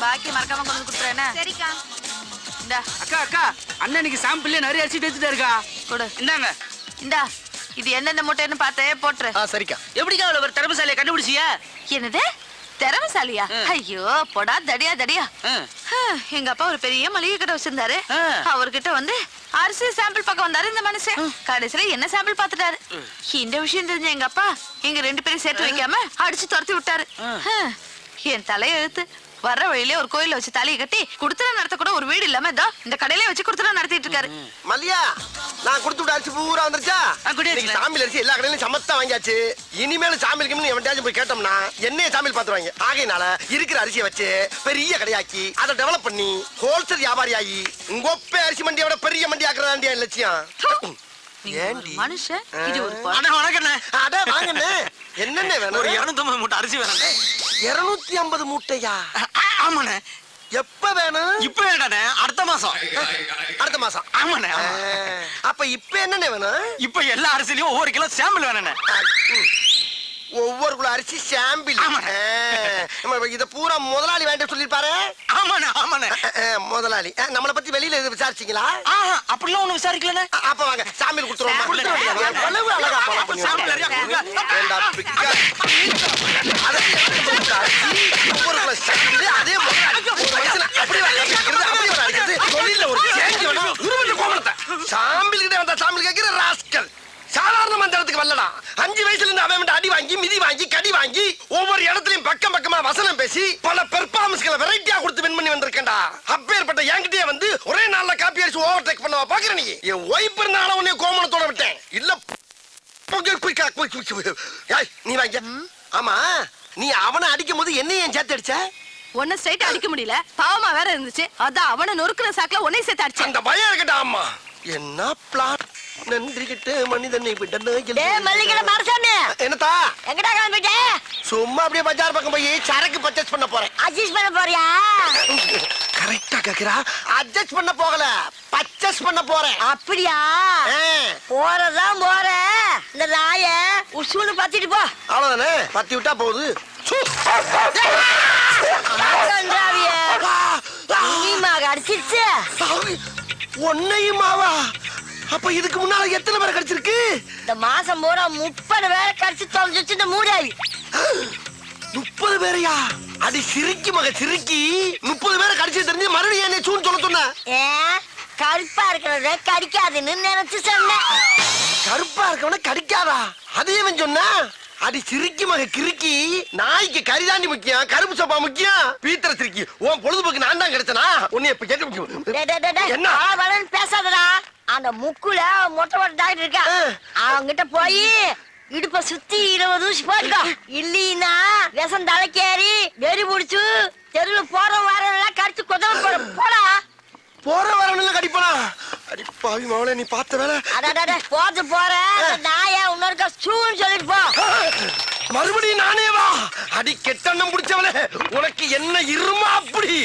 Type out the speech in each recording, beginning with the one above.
பாக்கி மறக்காம கொண்டு கொடுத்துறேனே. சரிக்கா. இந்தா. அக்கா அக்கா அண்ணனுக்கு சாம்பிள்ல நிறைய அரிசி தேய்ச்சிட்டே இருக்கா. கொடு. இந்தாங்க. இந்தா. இது என்னென்ன மூட்டைன்னு பார்த்தே போட்டுரு. சரிக்கா. எப்படிக்கா அவ்வளவு ஒரு திறமைசாலியை கண்டுபிடிச்சியா? என்னது திறமைசாலியா? ஐயோ போடா தடியா தடியா. எங்க அப்பா ஒரு பெரிய மளிகை கடை வச்சிருந்தாரு. அவர்கிட்ட வந்து அரிசி சாம்பிள் பக்கம் வந்தாரு இந்த மனுஷன். கடைசியில என்ன சாம்பிள் பாத்துட்டாரு. இந்த விஷயம் தெரிஞ்ச எங்க அப்பா எங்க 2 பேரும் சேர்த்து வைக்காம அடிச்சு துரத்தி விட்டாரு. என் தலைய எழுத்து வர்ற வழியிலே ஒரு கோயில வச்சு தலையை கட்டி குடுத்தன நடத்த கூட ஒரு வீடு இல்லாம இதோ இந்த கடையிலே வச்சு குடுத்தன நடத்திட்டு இருக்காரு. மல்லியா நான் கொடுத்து விட்ட அரிசி பூரா வந்துருச்சா? சாமியில் அரிசி எல்லா கடையிலும் சமத்தா வாங்கியாச்சு. இனிமேல் சாமிலுக்கு எவன்டாச்சும் போய் கேட்டோம்னா என்னைய சாமியில் பாத்துருவாங்க. ஆகையினால இருக்கிற அரிசியை வச்சு பெரிய கடையாக்கி அதை டெவலப் பண்ணி ஹோல்சேல் வியாபாரி ஆகி உங்க அரிசி மண்டியோட பெரிய மண்டி ஆக்குறதாண்டியா லட்சியம். மனுஷன் இது ஒரு என்னென்ன வேணும்? ஒரு 250 மூட்டை அரிசி வேணும். 250 மூட்டையா? ஆமாண்ணே. எப்ப வேணும்? இப்ப வேண்டானே, அடுத்த மாசம். அடுத்த மாசம்? ஆமாண்ணே. அப்ப இப்ப என்னென்ன வேணும்? இப்ப எல்லா அரிசிலையும் ஒவ்வொரு கிலோ சாம்பிள் வேணுண்ணே. ஒவ்வொரு கிலோ அரிசி சாம்பிள். இத பூரா முதலாளி வேண்டாம் சொல்லிருப்பாரு. ஆமாண்ணே ஆமாண்ணே. முதலாளி நம்மளை பத்தி வெளியில எது விசாரிச்சீங்களா? அப்படிலாம் ஒண்ணு விசாரிக்கல. அப்ப வாங்க சாம்பிள் கொடுத்துருவோம். அழகா அதே சாம்பிள் கிட்ட வந்தா சாம்பிள் கேட்கிற ராஸ்கல். சாதாரண மந்திரத்துக்கு வரலடா. 5 வயசுல இருந்து அவன் அடி வாங்கி மிதி வாங்கி கடி வாங்கி ஒவ்வொரு இடத்துலயும் பக்கம் பக்கமா வசனம் பேசி பல பெர்ஃபார்மன்ஸ்களை வெரைட்டியா கொடுத்து வின் பண்ணி வந்திருக்கேன்டா. அப்பேற்பட்ட என்கிட்டயே வந்து ஒரே நாள்ல காப்பி அடிச்சு ஓவர்டேக் பண்ணவா பாக்குற நீ? என் ஒய்ஃப் இருந்தால உன்னை கோமணத்தோட விட்டேன். இல்ல நீ வாங்க. ஆமா நீ அவனை அடிக்கும் போது என்ன ஏன் சேர்த்து அடிச்ச? ஒன்ன ஸ்ட்ரைட் அடிக்க முடியல, பாவமா வேற இருந்துச்சு. அதான் அவனை நொறுக்குற சாக்குல உன்னை சேர்த்து அடிச்சேன். அந்த பயம் இருக்கட்டா. அம்மா என்ன பிளான்? நன்றி கிட்ட மனிதனை என்னத்தா எங்கடா கிளம்பிட்ட? சும்மா அப்படியே பஜார் பக்கம் போய் சரக்கு பர்ச்சேஸ் பண்ண போறேன். அட்ஜஸ்ட் பண்ண போறியா? கரெக்டா கேக்குறா. அட்ஜஸ்ட் பண்ண போகல, பர்ச்சேஸ் பண்ண போறேன். அப்படியா? போறதான் போற. இந்த ராய உசுன்னு பத்திட்டு போ. அவ்வளவுதானே, பத்தி விட்டா போகுது. அடிச்சிருச்சு ஒன்னையுமாவா? அப்ப இதுக்கு முன்னால எத்தனை பேரை கடிச்சிருக்கு? இந்த மாசம் பூரா 30 பேரை கடிச்சு தொலைஞ்சிச்சு இந்த மூடாவி. 30 பேரையா? அடி சிரிக்கி மக சிரிக்கி. 30 பேரை கடிச்சு தெரிஞ்சு மறுபடியும் என்ன சூன்னு சொல்ல சொன்ன? கருப்பா இருக்கிறத கடிக்காதுன்னு நினைச்சு சொன்னேன். கருப்பா இருக்கவன கடிக்காதா? அதையும் சொன்ன? அடி சிரிக்கி மக கிறுக்கி. நாய்க்கு கரிதாண்டி முக்கியம், கருப்பு சோப்பா முக்கியம். பீத்தர சிரிக்கி. உன் பொழுதுபோக்கு நான் தான் கிடைச்சனா? உன்னை இப்ப கேட்க என்ன பேசாதடா. அந்த முக்குல மொட்டை மொட்டை டாக்டர் இருக்கா, அவங்கிட்ட போய் இடுப்ப சுத்தி 20 ஊசி போட்டுக்கோ. இல்லீன்னா விஷம் தலைக்கேறி வெறி புடிச்சு தெருவுல போற வரலாம் கடிச்சு கொதவ போடா. போற வரணும்ல கடிப்பனா? அடி பாவி மவளே, நீ பார்த்த வேலை. அடடட போது போற நாயா இன்னொருக்கா சூன்னு சொல்லிட்டு போ. மறுபடியும் நானே வா? அடி கெட்டண்ணம் பிடிச்சவளே, உனக்கு என்ன இருமா அப்படி?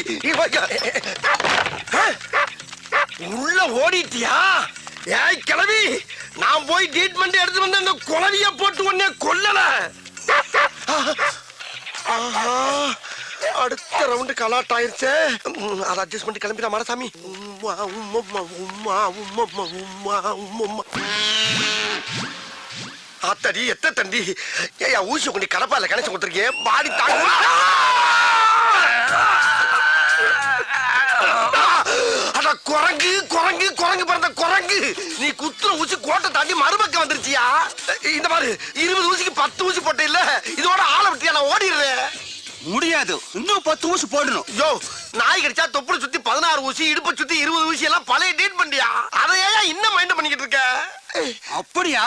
உள்ள ஓடிட்டியா? ஏய் கிளவி, நான் போய் ட்ரீட்மெண்ட் எடுத்து வந்து அந்த குளவிய போட்டு உடனே கொல்லல. அடுத்த ரவுண்டு கலாட் ஆயிருச்சே. அதை அட்ஜஸ்ட் பண்ணி கிளம்பிடா மாரசாமி. ஆத்தடி எத்த தண்டி. ஏயா ஊசி கொண்டு கடப்பால கணேசன் கொடுத்துருக்கேன். பாடி தாங்க. குரங்கு குரங்கு குரங்கு பிறந்த குரங்கு. நீ குத்துற ஊசி கோட்டை தாண்டி மறுபக்கம் வந்துருச்சியா? இந்த மாதிரி 20 ஊசிக்கு 10 ஊசி போட்ட இல்ல, இதோட ஆளை விட்டியா? நான் ஓடிடுறேன். முடியாது, இன்னும் 10 ஊசி போடணும். யோ, நாய் கடிச்சா தொப்புளை சுத்தி 16 ஊசி, இடுப்பை சுத்தி 20 ஊசி எல்லாம் பழைய டேட் பண்ணியா? அதையா இன்னும் மைண்ட் பண்ணிக்கிட்டு இருக்க? அப்படியா?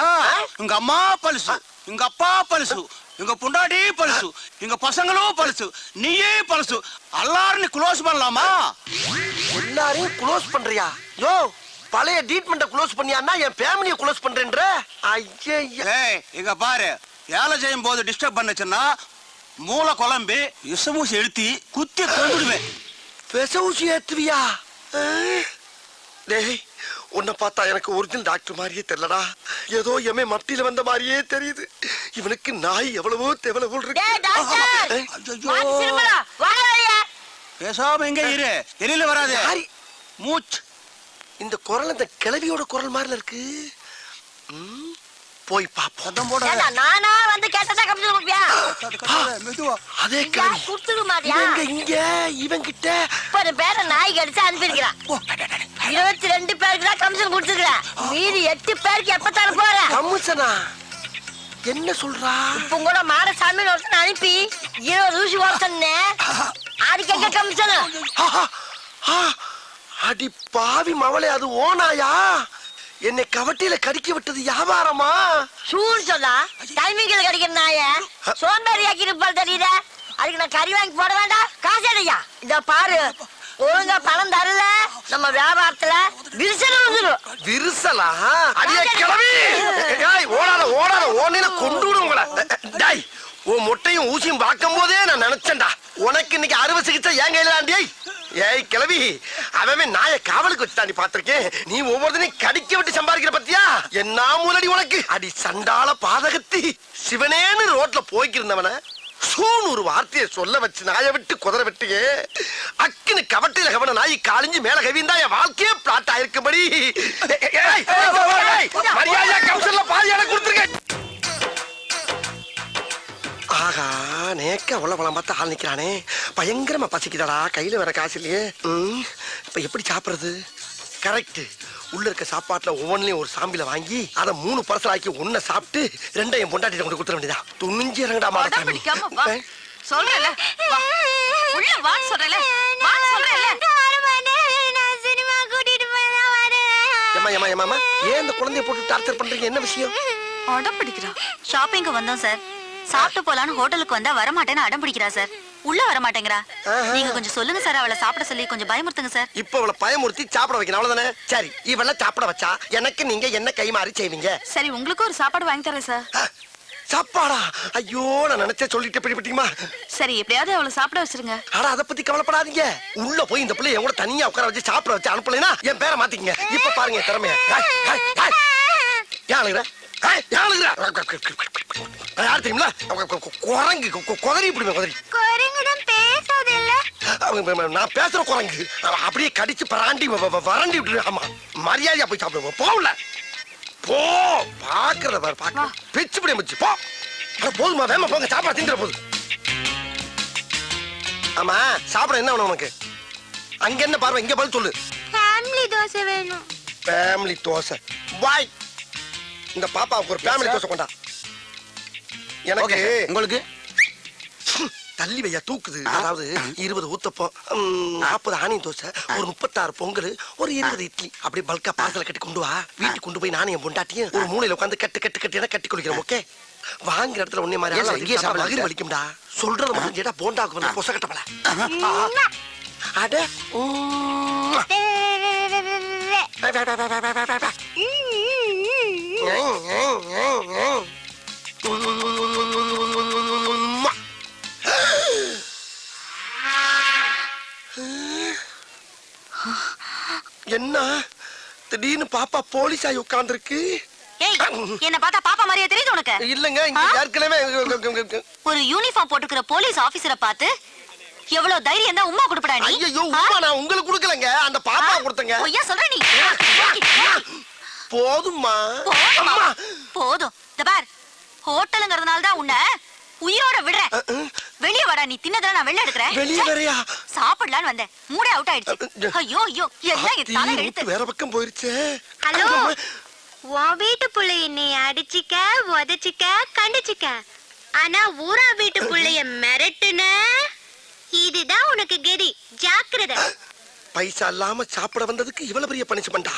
உங்க அம்மா பழுசு, உங்க அப்பா பழுசு, உங்க பொண்டாட்டி பழுசு, எங்க பசங்களும் பழுசு, நீயே பழுசு. எல்லாரும் க்ளோஸ் பண்ணலாமா? எல்லாரையும் க்ளோஸ் பண்றியா? யோ, பழைய ட்ரீட்மெண்ட க்ளோஸ் பண்ணியான்னா என் ஃபேமிலியை க்ளோஸ் பண்றேன்ற? ஐயே, இங்க பாரு, வேலை செய்யும் போது டிஸ்டர்ப் பண்ணுச்சுன்னா மூளை குழம்பு விஷமூசி எழுத்தி குத்தி கொண்டுடுவேன். விஷமூசி ஏத்துவியா? டேய், உன்னை பார்த்தா எனக்கு ஒரிஜினல் டாக்டர் மாதிரியே தெரியலடா. ஏதோ எமே மத்தியில வந்த மாதிரியே தெரியுது. இவனுக்கு நாய் எவ்வளவோ தேவல போல் இருக்கு. பேசாம எங்க இரு, வெளியில வராது. யாரி? மூச்சு. இந்த குரல் இந்த கிளவியோட குரல் மாதிரில இருக்கு. போய் பாப்போம். சத்தம் போட. ஏண்டா, நானா வந்து கேட்டதா கமிஷன் கொடுப்பியா? மெதுவா. அதே இங்க கிளவி. கொடுத்துக்க மாட்டியா? இங்க இவன் கிட்ட முப்பது பேரை நாய் கடிச்சு அனுப்பியிருக்கிறான். 22 பேருக்கு தான் கமிஷன் கொடுத்துருக்கிறேன். மீதி 8 பேருக்கு எப்ப போற? கமிஷனா? என்ன சொல்றா? இப்ப கூட மாடசாமி ஒருத்தன் அனுப்பி 20 ஊசி ஓட்டன்னு அதுக்கு எங்க கமிஷன்? ஆஹா, ஆ, அடி பாவி மவளே, அது ஓனாயா? என்னை கவட்டியில கடிக்க விட்டது வியாபாரமா? சூன்னு சொல்லா டைமிங்கில் கிடைக்கிற நாய சோம்பேறி ஆக்கி இருப்பாள் தெரியுத. அதுக்கு நான் கறி வாங்கி போட வேண்டாம், காசு அடையா. இத பாரு, ஒழுங்கா பணம் தரல நம்ம வியாபாரத்துல விரிசல் வந்துடும். விரிசலா? அடியே கிளவி! ஏய், ஓடாத ஓடாத, ஓனையில கொண்டு விடும் உங்களை. டேய், உன் முட்டையும் ஊசியும் பார்க்கும் போதே நான் நினைச்சேன்டா, உனக்கு இன்னைக்கு அறுவை சிகிச்சை என் கையில தாண்டி. ஏய் கிளவி, அவன் நாய காவலுக்கு வச்சு தாண்டி பாத்திருக்கேன். நீ ஒவ்வொருத்தனையும் கடிக்க விட்டு சம்பாதிக்கிற பத்தியா? என்ன மூலடி உனக்கு? அடி சண்டால பாதகத்தி, சிவனேன்னு ரோட்ல போய்க்கிருந்தவன சூன்னு ஒரு வார்த்தையை சொல்ல வச்சு நாயை விட்டு குதிரை விட்டியே. அக்குன்னு கவட்டில கவன நாய் காலிஞ்சு மேல கவிந்தா என் வாழ்க்கையே பிளாட் ஆயிருக்கும்படி. மரியாதையா கவுன்சிலர்ல பாதி எனக்கு கொடுத்துருக்கேன். ஆகா, நேக்க உள்ள பார்த்தா ஆள் நிக்கிறானே, பயங்கரமா பசிக்குதாடா, கையில வேற காசு இல்லையே. இப்ப எப்படி சாப்பிடுறது? கரெக்ட், உள்ள இருக்க சாப்பாட்டுல ஒவ்வொன்றையும் ஒரு சாம்பில வாங்கி அதை 3 பர்சல் ஆக்கி ஒன்ன சாப்பிட்டு 2 என் பொண்டாட்டி கொண்டு கொடுத்துட வேண்டியதா. துணிஞ்சு இறங்கடா அடம் பிடிக்காம வா. சொல்றேல வா, உள்ள வான்னு சொல்றேல, வான்னு சொல்றேல. ஏமா ஏன் இந்த குழந்தைய போட்டு டார்ச்சர் பண்றீங்க? என்ன விஷயம்? அடம் பிடிக்கிறா. ஷாப்பிங்க்கு வந்தோம் சார். சாப்பிட்டு போலான்னு ஹோட்டலுக்கு வந்தா வரமாட்டேன்னு அடம் பிடிக்கிறா சார். உள்ள வர மாட்டேங்கிறா. நீங்க கொஞ்சம் சொல்லுங்க சார், அவளை சாப்பிட சொல்லி கொஞ்சம் பயமுறுத்துங்க சார். இப்ப அவளை பயமுறுத்தி சாப்பிட வைக்கணும், அவ்வளவுதானே? சரி, இவள சாப்பிட வச்சா எனக்கு நீங்க என்ன கை மாறி செய்வீங்க? சரி, உங்களுக்கு ஒரு சாப்பாடு வாங்கி தரேன் சார். சாப்பாடா? ஐயோ, நான் நினைச்சே சொல்லிட்டு பிடிப்பீங்களா? சரி, எப்படியாவது அவளை சாப்பிட வச்சிருங்க. ஆனா அதை பத்தி கவலைப்படாதீங்க. உள்ள போய் இந்த பிள்ளை என் கூட தனியா உட்கார வச்சு சாப்பிட வச்சு அனுப்பலைன்னா என் பேரை மாத்திக்கங்க. இப்ப பாருங்க திறமைய. யாருங்கிற யார் தெரியுங்களா? குரங்கு குதறி இப்படி குதறி. நான் பேசுற குரங்கு அப்படியே கடிச்சு பராண்டி வறண்டி விட்டு. ஆமா, மரியாதையா போய் சாப்பிடுவோம். போகல போ, பாக்குறத பாரு, பாக்க பிச்சு பிடி முச்சு போ. போதுமா, வேமா போங்க, சாப்பாடு திங்கிற போது. ஆமா, சாப்பிட என்ன வேணும் உனக்கு? அங்க என்ன பார்வை, இங்க பதில் சொல்லு. ஃபேமிலி தோசை வேணும். ஃபேமிலி தோசை பாய். இந்த பாப்பாவுக்கு ஒரு ஃபேமிலி தோசை கொண்டா. எனக்கு உங்களுக்கு தள்ளி வையா தூக்குது. அதாவது 20 ஊத்தப்பம், 40 ஆனியன் தோசை, ஒரு 36 பொங்கல், ஒரு 20 இட்லி, அப்படி பல்கா பார்சல கட்டி கொண்டு வா. வீட்டுக்கு கொண்டு போய் நானும் என் பொண்டாட்டியும் ஒரு மூலையில உட்காந்து கட்டு கட்டு கட்டி கட்டி குளிக்கிறோம். ஓகே, வாங்குற இடத்துல ஒன்னே மாதிரி இங்கேயே சாப்பிட மகிழ் வலிக்கும்டா. சொல்றத மட்டும் கேட்டா போண்டாக்கு வந்து பொச கட்டப்பல. அட என்ன திடீர்னு பாப்பா போலீஸ் ஆகி உட்கார்ந்துருக்கு? ஏய், என்ன பார்த்தா பாப்பா மாதிரியே தெரியுது உனக்கு? இல்லங்க, இங்க ஏற்கனவே ஒரு யூனிஃபார்ம் போட்டுக்கிற போலீஸ் ஆபீசரை பார்த்து எவ்வளவு தைரியம் தான் உம்மா கொடுப்படா நீ? ஐயோ, உம்மா நான் உங்களுக்கு கொடுக்கலங்க, அந்த பாப்பா கொடுத்தங்க. பொய்யா சொல்ற நீ? போதும்மா. போதுமா? அம்மா. போதும். இந்த பார், ஹோட்டலுங்கிறதுனால தான் உன்னை உயிரோட விடுறேன். வெளிய வாடா, நீ தின்னதெல்லாம் நான் வெளிய எடுக்கிறேன். வெளிய வரையா? சாப்பிடலான்னு வந்தேன், மூடே அவுட் ஆயிடுச்சு. ஐயோ ஐயோ, என்ன என் தலை எழுத்து. வேற பக்கம் போயிருச்சே. ஹலோ, உன் வீட்டு புள்ள என்னை அடிச்சுக்க, உதச்சிக்க, கண்டிச்சுக்க. ஆனா ஊரா வீட்டு புள்ளைய மிரட்டுன, இதுதான் உனக்கு கெதி. ஜாக்கிரதை. பைசா இல்லாம சாப்பிட வந்ததுக்கு இவ்வளவு பெரிய பனிஷ்மெண்டா?